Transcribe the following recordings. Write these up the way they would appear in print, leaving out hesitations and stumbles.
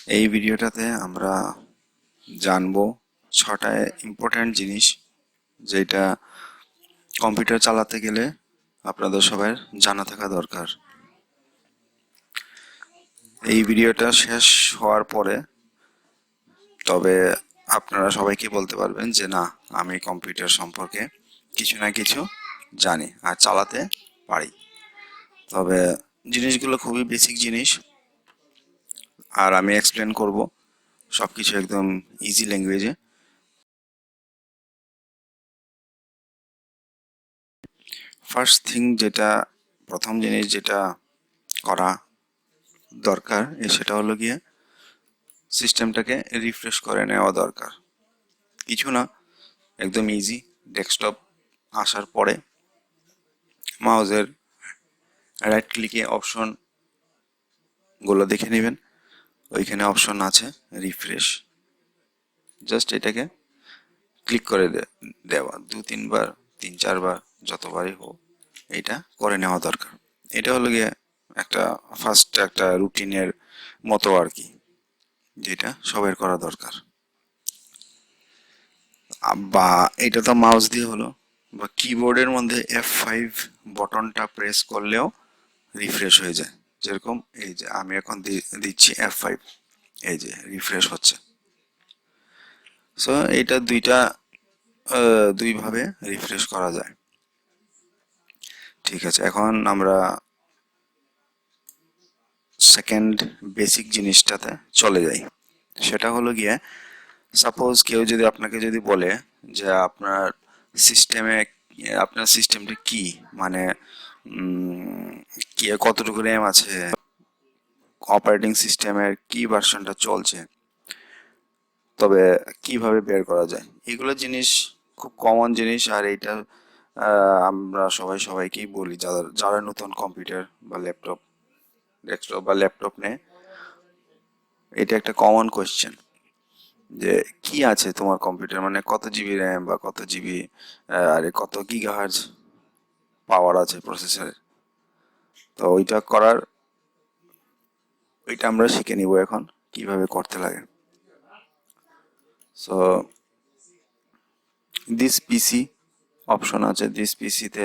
এই ভিডিওটাতে আমরা জানবো 6টা ইম্পর্ট্যান্ট জিনিস যেটা কম্পিউটার চালাতে গেলে আপনাদের সবার জানা থাকা দরকার। এই ভিডিওটা শেষ হওয়ার পরে তবে আপনারা সবাইকে বলতে পারবেন যে না, আমি কম্পিউটার সম্পর্কে কিছু না কিছু জানি আর চালাতে পারি। তবে জিনিসগুলো খুবই বেসিক জিনিস আর আমি এক্সপ্লেন করব সবকিছু একদম ইজি ল্যাঙ্গুয়েজে। ফার্স্ট থিং প্রথম জিনিস যেটা করা দরকার সেটা হলো গিয়ে সিস্টেমটাকে রিফ্রেশ করে নেওয়া দরকার। কিছু না, একদম ইজি। ডেস্কটপ আসার পরে মাউসের রাইট ক্লিকে অপশন গুলো দেখে নেবেন, ওইখানে অপশন আছে রিফ্রেশ। জাস্ট এটাকে ক্লিক করে দেওয়া 2-3 বার, 3-4 বার, যতবারই হোক এটা করে নেওয়া দরকার। এটা হলো গিয়ে একটা ফার্স্ট একটা রুটিনের মতো আর কি, যেটা সবার করা দরকার। বা এটা তো মাউস দিয়ে হলো, বা কিবোর্ডের মধ্যে F5 বটনটা প্রেস করলেও রিফ্রেশ হয়ে যায়। যেরকম এই যে আমি এখন দিচ্ছি F5, এই যে রিফ্রেশ হচ্ছে। সো এটা দুইভাবে রিফ্রেশ করা যায়। ঠিক আছে, এখন আমরা সেকেন্ড বেসিক জিনিসটাতে চলে যাই। সেটা হলো গিয়ে সাপোজ কেউ যদি আপনাকে বলে যে আপনার সিস্টেমটা কি, মানে কি কতটুকু র্যাম আছে, অপারেটিং সিস্টেমের কি ভার্সনটা চলছে, তবে কিভাবে বের করা যায়, এগুলো জিনিস খুব কমন জিনিস। আর এইটা আমরা সবাইকেই বলি যারা যারা নতুন কম্পিউটার বা ডেস্কটপ বা ল্যাপটপ নেয়। এটা একটা কমন কোয়েশ্চেন যে কি আছে তোমার কম্পিউটার, মানে কত জিবি র্যাম বা কত জিবি আরে কত গিগাহার্জ পাওয়ার আছে প্রসেসরের। তো ওইটা আমরা শিখে নিব এখন কিভাবে করতে লাগে। সো দিস পিসি অপশন আছে, দিস পিসিতে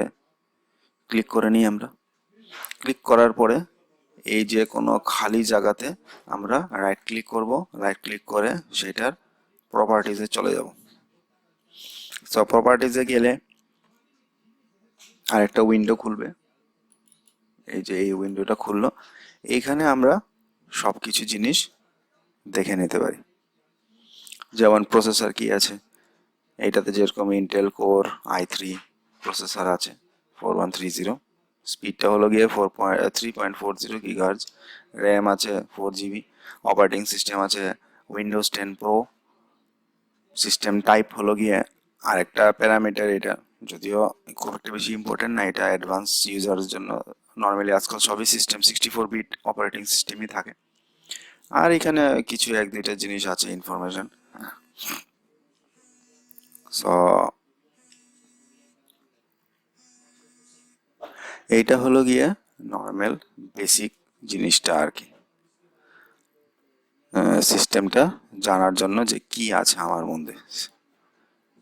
ক্লিক করে নিই আমরা। ক্লিক করার পরে এই যে কোনো খালি জায়গাতে আমরা রাইট ক্লিক করব, রাইট ক্লিক করে সেটার প্রপার্টিজে চলে যাব। সো প্রপার্টিজে গেলে আরেকটা উইন্ডো খুলবে, এই যে এই উইন্ডোটা খুললো। এইখানে আমরা সব কিছু জিনিস দেখে নিতে পারি, যেমন প্রসেসর কি আছে। এইটাতে যেরকম ইন্টেল কোর i3 প্রসেসর আছে 4130, স্পিডটা হলো গিয়ে 3.40 গিগাহার্জ, র্যাম আছে 4 জিবি, অপারেটিং সিস্টেম আছে উইন্ডোজ 10 প্রো, সিস্টেম টাইপ হলো গিয়ে আরেকটা প্যারামিটার। এটা যদিও খুব একটা বেশি ইম্পর্টেন্ট না, এটা অ্যাডভান্স ইউজারের জন্য। নর্মালি আজকাল সবই সিস্টেম 64 বিট অপারেটিং সিস্টেমই থাকে। আর এখানে কিছু এক দুইটা জিনিস আছে ইনফরমেশন। সো এইটা হলো গিয়ে নর্মাল বেসিক জিনিসটা আর কি, সিস্টেমটা জানার জন্য যে কি আছে আমার মধ্যে।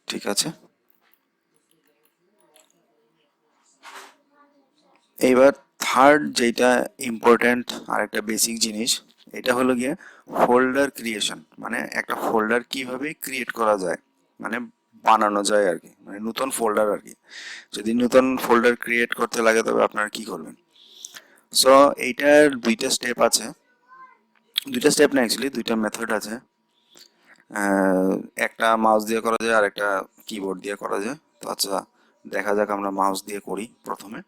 ঠিক আছে, এইবার থার্ড যেটা ইম্পর্ট্যান্ট আর একটা বেসিক জিনিস, এটা হলো গিয়ে ফোল্ডার ক্রিয়েশন। মানে একটা ফোল্ডার কিভাবে ক্রিয়েট করা যায়, মানে বানানো যায় আর কি, মানে নতুন ফোল্ডার আর কি। যদি নতুন ফোল্ডার ক্রিয়েট করতে লাগে তবে আপনারা কি করবেন। সো এইটার দুইটা স্টেপ আছে, দুইটা স্টেপ না অ্যাকচুয়ালি দুইটা মেথড আছে। একটা মাউস দিয়ে করা যায় আর একটা কিবোর্ড দিয়ে করা যায়। তো আচ্ছা, দেখা যাক আমরা মাউস দিয়ে করি প্রথমে।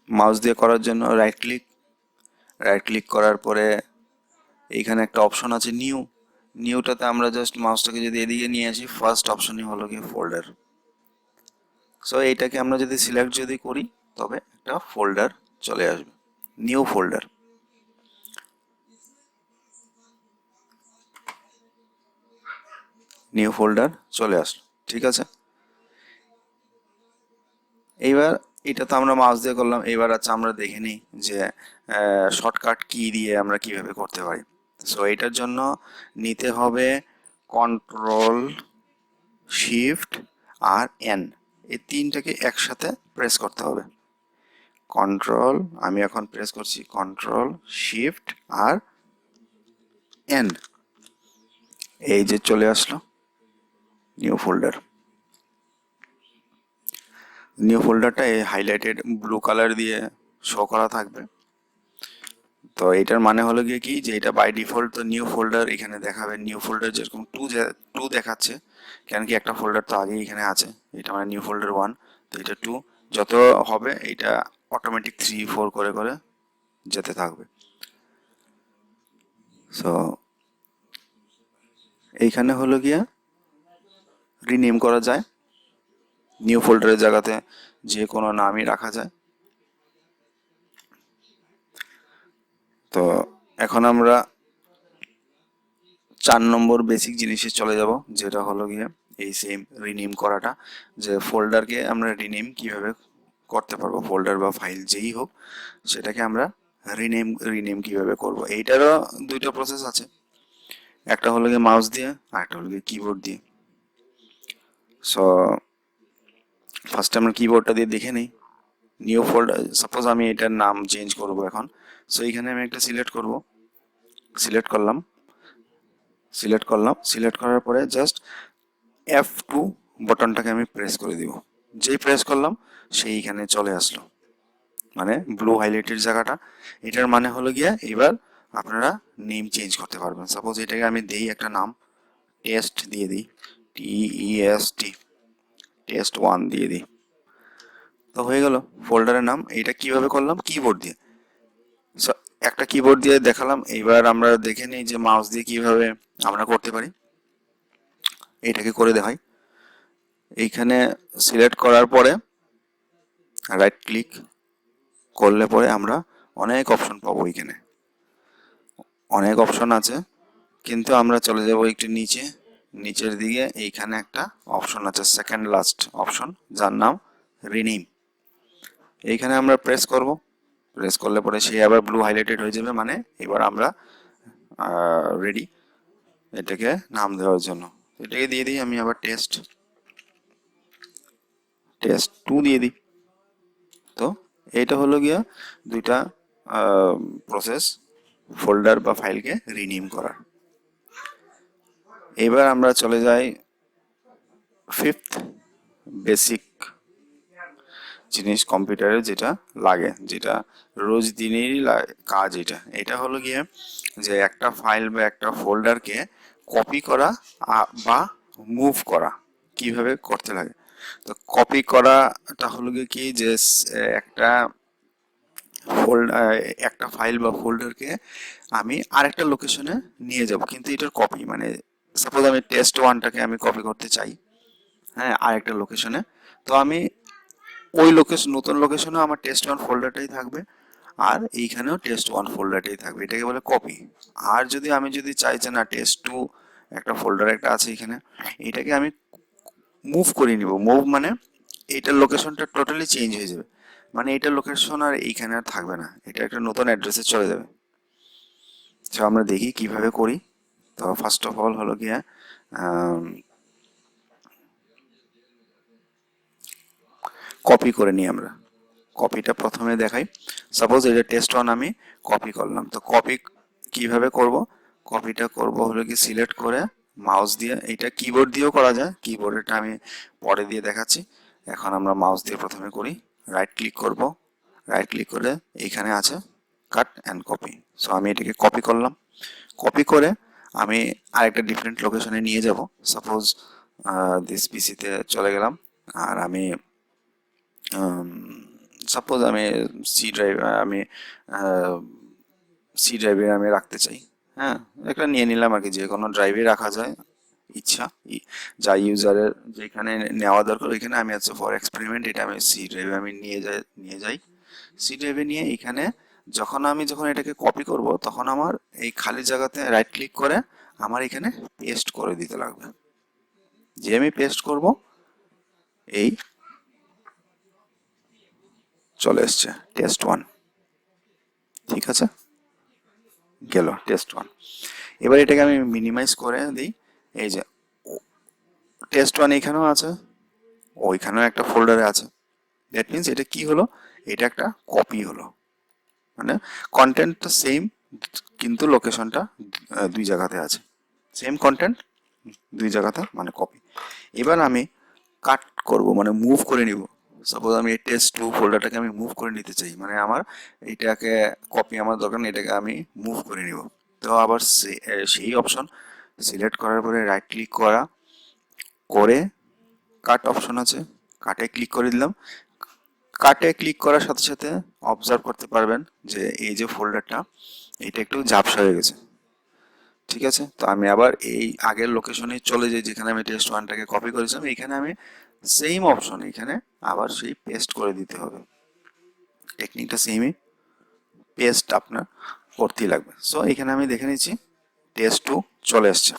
মাউস দিয়ে করার জন্য রাইট ক্লিক করার পরে এইখানে একটা অপশন আছে নিউটাতে আমরা জাস্ট মাউসটাকে যদি এদিকে নিয়ে আসি, ফার্স্ট অপশনই হলো কি ফোল্ডার। সো এইটাকে আমরা সিলেক্ট করি তবে একটা ফোল্ডার চলে আসবে, নিউ ফোল্ডার। চলে আসলো। ঠিক আছে, এইবার এটা তো আমরা মাউস দিয়ে করলাম। এবার আচ্ছা আমরা দেখে নিই যে শর্টকাট কি দিয়ে আমরা কিভাবে করতে পারি। সো এটার জন্য নিতে হবে কন্ট্রোল শিফট আর এন, এই তিনটাকে একসাথে প্রেস করতে হবে। কন্ট্রোল, আমি এখন প্রেস করছি কন্ট্রোল শিফট আর এন, এই যে চলে আসলো নিউ ফোল্ডার। নিউ ফোল্ডারটা এই হাইলাইটেড ব্লু কালার দিয়ে শো করা থাকবে। তো এটার মানে হলো গিয়ে কি, যে এটা বাই ডিফল্ট তো নিউ ফোল্ডার এখানে দেখাবে। নিউ ফোল্ডার যেরকম টু দেখাচ্ছে, কেন কি একটা ফোল্ডার তো আগেই এখানে আছে, এটা মানে নিউ ফোল্ডার 1, তো এটা 2, যত হবে এটা অটোমেটিক 3 4 করে করে যেতে থাকবে। সো এইখানে হলো গিয়া রিনেম করা যায়, নিউ ফোল্ডারের জায়গাতে যে কোনো নামই রাখা যায়। তো এখন আমরা 4 নম্বর বেসিক জিনিসে চলে যাব, যেটা হলো গিয়ে এই সেম রিনেম করাটা, যে ফোল্ডারকে আমরা রিনেম কিভাবে করতে পারবো, ফোল্ডার বা ফাইল যেই হোক সেটাকে আমরা রিনেম কিভাবে করব। এইটারও দুইটা প্রসেস আছে, একটা হলো গিয়ে মাউস দিয়ে আর একটা হলো গিয়ে কিবোর্ড দিয়ে। সো ফার্স্টে আমরা কিবোর্ডটা দিয়ে দেখে নিই। নিউ ফোল্ডার, সাপোজ আমি এটার নাম চেঞ্জ করব এখন। সো এইখানে আমি একটা সিলেক্ট করব, সিলেক্ট করলাম, সিলেক্ট করার পরে জাস্ট F2 বাটনটাকে আমি প্রেস করে দিব। যেই প্রেস করলাম সেইখানে চলে আসলো, মানে ব্লু হাইলাইটের জায়গাটা। এটার মানে হলো গিয়া এবার আপনারা নেম চেঞ্জ করতে পারবেন। সাপোজ এটাকে আমি দেই একটা নাম, টেস্ট দিয়ে দিই, TEST, টেস্ট 1 দিয়ে দিই, তো হয়ে গেল ফোল্ডারের নাম। এটা কিভাবে করলাম, কিবোর্ড দিয়ে। সো একটা কিবোর্ড দিয়ে দেখালাম, এবার আমরা দেখে নিই যে মাউস দিয়ে কিভাবে আমরা করতে পারি। এটাকে করে দেখাই। এইখানে সিলেক্ট করার পরে রাইট ক্লিক করলে পরে আমরা অনেক অপশন পাবো। এখানে অনেক অপশন আছে, কিন্তু আমরা চলে যাব একটু নিচে, নিচের দিকে এইখানে একটা অপশন আছে, সেকেন্ড লাস্ট অপশন, যার নাম রিনেম। এইখানে আমরা প্রেস করব, প্রেস করলে পরে সে আবার ব্লু হাইলাইটেড হয়ে যাবে, মানে এবার আমরা রেডি এটাকে নাম দেওয়ার জন্য। এটাকে দিয়ে দিই আমি আবার টেস্ট 2 দিয়ে দিই। তো এইটা হলো গিয়া দুইটা প্রসেস ফোল্ডার বা ফাইলকে রিনেম করার। এবার আমরা চলে যাই ফিফথ বেসিক জিনিস কম্পিউটারে যেটা লাগে, যেটা রোজ দিনেরই কাজ। এটা হলো গিয়ে যে একটা ফাইল বা একটা ফোল্ডারকে কপি করা বা মুভ করা কিভাবে করতে লাগে। তো কপি করাটা হলো গিয়ে কি, যে একটা একটা ফাইল বা ফোল্ডারকে আমি আরেকটা লোকেশনে নিয়ে যাব, কিন্তু এটার কপি, মানে সাপোজ আমি টেস্ট 1টাকে আমি কপি করতে চাই, হ্যাঁ, আরেকটা লোকেশনে। তো আমি ওই নতুন লোকেশনেও আমার টেস্ট 1 ফোল্ডারটাই থাকবে, আর এইখানেও টেস্ট 1 ফোল্ডারটাই থাকবে, এটাকে বলে কপি। আর যদি আমি চাই যে না টেস্ট 2 একটা ফোল্ডার একটা আছে এখানে, এটাকে আমি মুভ করে নিব। মুভ মানে এইটার লোকেশনটা টোটালি চেঞ্জ হয়ে যাবে, মানে এইটার লোকেশন আর এইখানে আর থাকবে না, এটা একটা নতুন অ্যাড্রেসে চলে যাবে। তো আমরা দেখি কিভাবে করি। তো ফার্স্ট অফ অল হলো গিয়া কপি করে নিই আমরা। কপিটা প্রথমে দেখাই। সাপোজ এটা টেস্ট 1 আমি কপি করলাম। তো কপি কিভাবে করব, কপিটা করব হলো কি সিলেক্ট করে মাউস দিয়ে, এটা কিবোর্ড দিয়েও করা যায়, কিবোর্ডেরটা আমি পরে দিয়ে দেখাচ্ছি। এখন আমরা মাউস দিয়ে প্রথমে করি। রাইট ক্লিক করব, রাইট ক্লিক করে এইখানে আছে কাট অ্যান্ড কপি। সো আমি এটাকে কপি করলাম। কপি করে আমি আরেকটা ডিফারেন্ট লোকেশনে নিয়ে যাব। সাপোজ দিস পিসিতে চলে গেলাম, আর আমি সাপোজ আমি সি ড্রাইভ আমি সি ড্রাইভে আমি রাখতে চাই, হ্যাঁ, একটা নিয়ে নিলাম আর কি, যে কোনো ড্রাইভে রাখা যায় ইচ্ছা, যা ইউজারের যেখানে নেওয়া দরকার ওইখানে। আমি হচ্ছে ফর এক্সপেরিমেন্ট এটা আমি সি ড্রাইভে আমি নিয়ে যাই। সি ড্রাইভে নিয়ে এখানে যখন এটাকে কপি করব, তখন আমার এই খালি জায়গাতে রাইট ক্লিক করে আমার এখানে পেস্ট করে দিতে লাগবে। যে আমি পেস্ট করব এই চলে এসছে টেস্ট 1। ঠিক আছে, গেল টেস্ট 1। এবার এটাকে আমি মিনিমাইজ করে দিই। এই যে টেস্ট 1 এখানেও আছে, ওইখানেও একটা ফোল্ডারে আছে। দ্যাট মিনস এটা কি হলো, এটা একটা কপি হলো, মানে কন্টেন্টটা সেম কিন্তু লোকেশনটা দুই জায়গাতে আছে। সেম কন্টেন্ট দুই জায়গাতে মানে কপি। এবার আমি কাট করব, মানে মুভ করে নিব। সাপোজ আমি এই টেস্ট 2 ফোল্ডারটাকে আমি মুভ করে নিতে চাই, মানে আমার এটাকে কপি আমার দরকার নেই, এটাকে আমি মুভ করে নিব। তো আবার সেই অপশন সিলেক্ট করার পরে রাইট ক্লিক করা করে কাট অপশন আছে, কাটে ক্লিক করে দিলাম। কাটে ক্লিক করার সাথে সাথে অবজার্ভ করতে পারবেন যে এই যে ফোল্ডারটা এটা একটু ঝাপসা হয়ে গেছে। ঠিক আছে, তো আমি আবার এই আগের লোকেশনে চলে যাই যেখানে আমি টেস্ট 1টাকে কপি করেছিলাম। এখানে আমি সেম অপশন এখানে আবার সেই পেস্ট করে দিতে হবে। টেকনিকটা সেমই, পেস্ট আপনার করতেই লাগবে। সো এখানে আমি দেখে নিচ্ছি টেস্ট 2 চলে আসছে।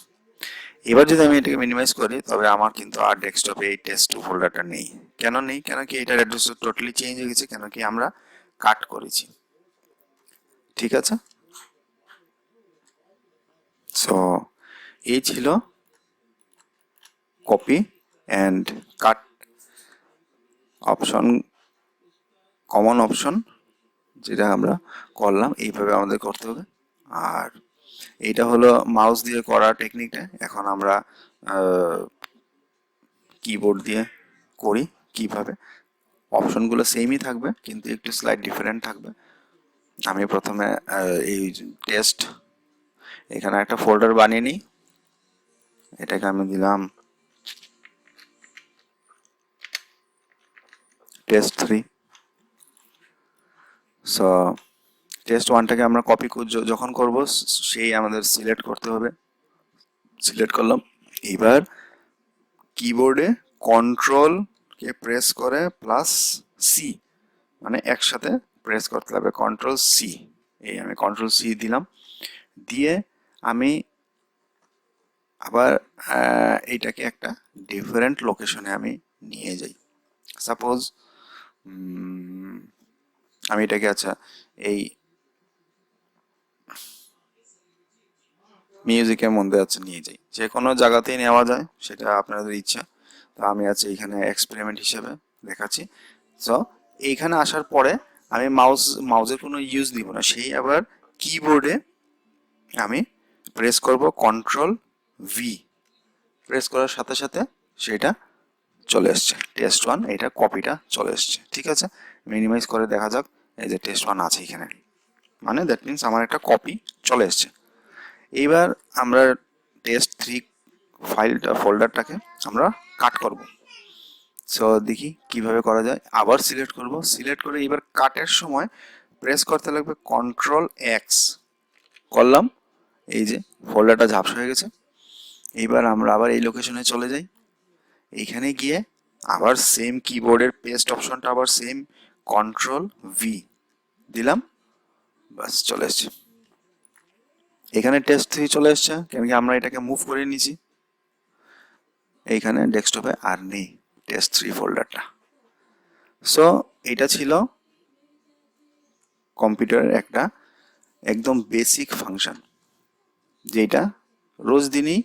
এবার যদি আমি এটাকে মিনিমাইজ করি তবে আমার কিন্তু আর ডেস্কটপে এই টেস্ট 2 ফোল্ডারটা নেই। কেন নেই? কেন কি এটার অ্যাড্রেস টোটালি চেঞ্জ হয়ে গেছে, কেন কি আমরা কাট করেছি। ঠিক আছে, সো এই ছিল copy and cut option, common option যেটা আমরা করলাম। এইভাবে আমাদের করতে হবে। আর এইটা হলো মাউস দিয়ে করা টেকনিকটা। এখন আমরা কিবোর্ড দিয়ে করি কিভাবে। অপশনগুলো সেমই থাকবে কিন্তু একটু স্লাইড ডিফারেন্ট থাকবে। আমি প্রথমে এই টেস্ট এখানে একটা ফোল্ডার বানিয়ে নিই। এটাকে আমি দিলাম টেস্ট 3। সো টেস্ট 1টাকে আমরা কপি যখন করব সেই আমাদের সিলেক্ট করতে হবে। সিলেক্ট করলাম। এবার কিবোর্ডে কন্ট্রোল কে প্রেস করে প্লাস সি, মানে একসাথে প্রেস করতে হবে, কন্ট্রোল সি। এই আমি কন্ট্রোল সি দিলাম। দিয়ে আমি আবার এইটাকে একটা ডিফারেন্ট লোকেশনে আমি নিয়ে যাই। সাপোজ আমি এটাকে আচ্ছা এই মিউজিকের মধ্যে আছে নিয়ে যাই, যে কোনো জায়গাতেই নেওয়া যায়, সেটা আপনাদের ইচ্ছা। তো আমি আছি এখানে এক্সপেরিমেন্ট হিসেবে দেখাচ্ছি। সো এইখানে আসার পরে আমি মাউসের কোনো ইউজ দিব না, সেই আবার কিবোর্ডে আমি প্রেস করব কন্ট্রোল ভি। প্রেস করার সাথে সাথে সেটা চলে এসছে টেস্ট 1, এটা কপিটা চলে এসছে। ঠিক আছে, মিনিমাইজ করে দেখা যাক। এই যে টেস্ট 1 আছে এখানে, মানে দ্যাট মিনস আমার একটা কপি চলে এসছে। এইবার আমরা টেস্ট 3 ফোল্ডারটাকে আমরা কাট করব। সো দেখি কিভাবে করা যায়। আবার সিলেক্ট করব, সিলেক্ট করে এবার কাটের সময় প্রেস করতে লাগবে কন্ট্রোল এক্স। করলাম, এই যে ফোল্ডারটা ঝাপসা হয়ে গেছে। এইবার আমরা আবার এই লোকেশনে চলে যাই। এইখানে গিয়ে আবার সেম কিবোর্ডের পেস্ট অপশনটা আবার সেম কন্ট্রোল ভি দিলাম, বাস চলে এসছে। এখানে টেস্ট 3 চলে এসছে, কেন কি আমরা এটাকে মুভ করে নিয়েছি। এইখানে ডেস্কটপে আর নেই টেস্ট 3 ফোল্ডারটা। সো এটা ছিল কম্পিউটারের একটা একদম বেসিক ফাংশন, যেটা রোজ দিনই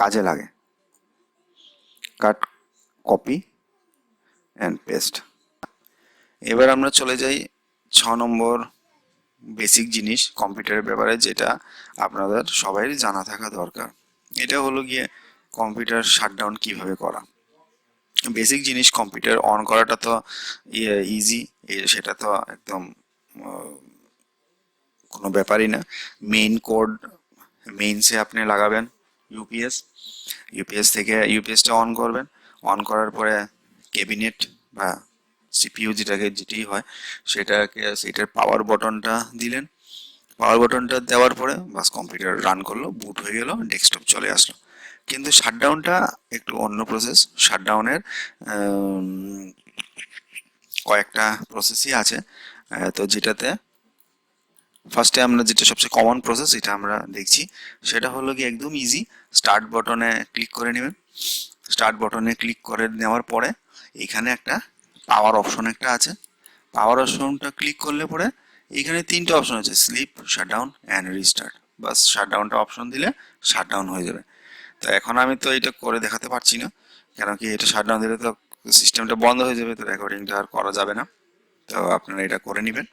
কাজে লাগে। কাট, কপি অ্যান্ড পেস্ট। এবার আমরা চলে যাই 6 নম্বর বেসিক জিনিস কম্পিউটারের ব্যাপারে, যেটা আপনাদের সবাই জানা থাকা দরকার। এটা হলো গিয়ে কম্পিউটার শাটডাউন কিভাবে করা। বেসিক জিনিস, কম্পিউটার অন করাটা তো ইজি, সেটা তো একদম কোনো ব্যাপারই না। মেইন কোড মেইনসে আপনি লাগাবেন ইউপিএস, ইউপিএস থেকে ইউপিএসটা অন করবেন। অন করার পরে ক্যাবিনেট বা সিপিইউ যেটি হয় সেটার পাওয়ার বাটনটা দিলেন। পাওয়ার বাটনটা দেওয়ার পরে বাস কম্পিউটার রান করলো, বুট হয়ে গেল, ডেস্কটপ চলে আসলো। কিন্তু শাটডাউনটা একটু অন্য প্রসেস। শাটডাউনের কয়েকটা প্রসেসই আছে। তো যেটাতে ফার্স্টে আমরা যেটা সবচেয়ে কমন প্রসেস এটা আমরা দেখছি, সেটা হলো কি একদম ইজি। স্টার্ট বাটনে ক্লিক করে নেবেন। স্টার্ট বাটনে ক্লিক করে নেওয়ার পরে এখানে একটা পাওয়ার অপশন একটা আছে। পাওয়ার অপশনটা ক্লিক করলে পরে এখানে তিনটে অপশন আছে, স্লিপ, শাটডাউন অ্যান্ড রিস্টার্ট। বাস শাটডাউনটা অপশন দিলে শাটডাউন হয়ে যাবে। তো এখন আমি তো এটা করে দেখাতে পারছি না, কারণ কি এটা শাটডাউন দিলে তো সিস্টেমটা বন্ধ হয়ে যাবে, তো রেকর্ডিংটা আর করা যাবে না। তো আপনারা এটা করে নেবেন।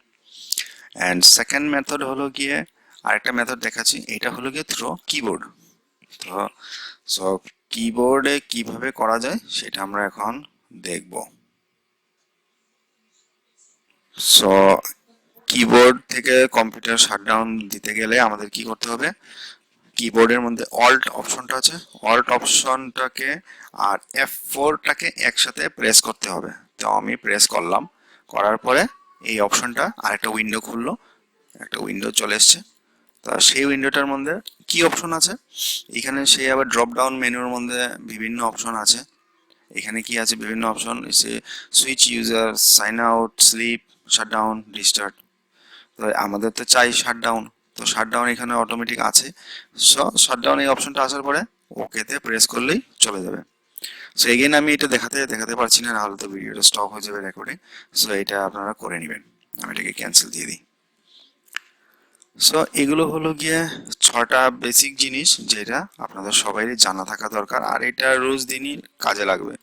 অ্যান্ড সেকেন্ড মেথড হলো গিয়ে, আরেকটা মেথড দেখাচ্ছি, এটা হলো গিয়ে থ্রো কিবোর্ড। তো সো কিবোর্ডে কিভাবে করা যায় সেটা আমরা এখন দেখব। সো কিবোর্ড থেকে কম্পিউটার শাটডাউন দিতে গেলে আমাদের কি করতে হবে, কিবোর্ডের মধ্যে অল্ট অপশনটা আছে, অল্ট অপশনটাকে আর F4টাকে একসাথে প্রেস করতে হবে। তো আমি প্রেস করলাম, করার পরে এই অপশনটা আরেকটা উইন্ডো খুললো, একটা উইন্ডো চলে এসছে। তা সেই উইন্ডোটার মধ্যে কি অপশন আছে, এখানে সেই আবার ড্রপ ডাউন মেনুর মধ্যে বিভিন্ন অপশন আছে। এখানে কি আছে, বিভিন্ন অপশন এসে switch user, sign out, sleep, shutdown, restart. তো আমাদের তো চাই শাটডাউন, তো শাটডাউন এখানে অটোমেটিক আছে। সো শাটডাউন এই অপশনটা আসার পরে ওকেতে প্রেস করলেই চলে যাবে। সো এগেন আমি এটা দেখাতে পারছি না, নাহলে তো ভিডিওটা স্টপ হয়ে যাবে রেকর্ডিং। সো এটা আপনারা করে নেবেন, আমি এটাকে ক্যান্সেল দিয়ে দিই। সো এগুলো হলো গিয়ে 6টা বেসিক জিনিস যেটা আপনাদের সবারই জানা থাকা দরকার, আর এটা রোজ দিনই কাজে লাগবে।